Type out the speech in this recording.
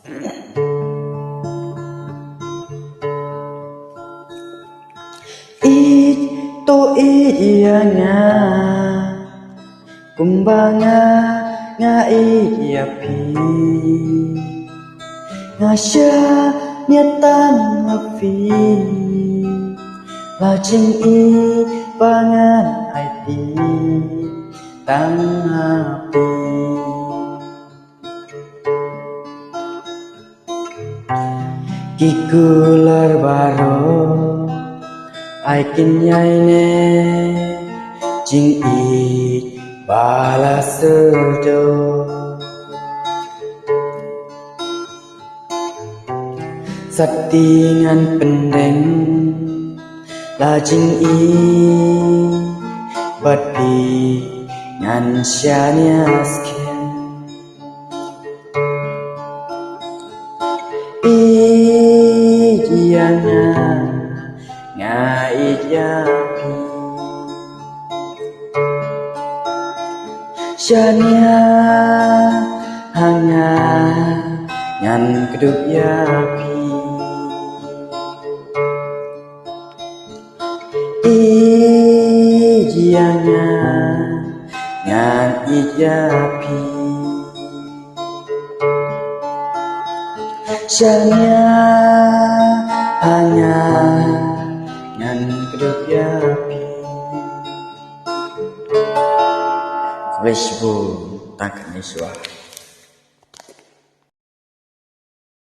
Ito iya nga kumbaga nga iya pi nga siya niya tamapi lajeng i pangan ay ti tamapi kikular baro ai kinyai ne jing i balas do satingan pendeng lajing i bati ngan syanya sken iyana ngai japi syanya hanga ngan kedup yapi iyana ngan ijapi syanya hanga ngan kedup yapi Wishbu tak niswa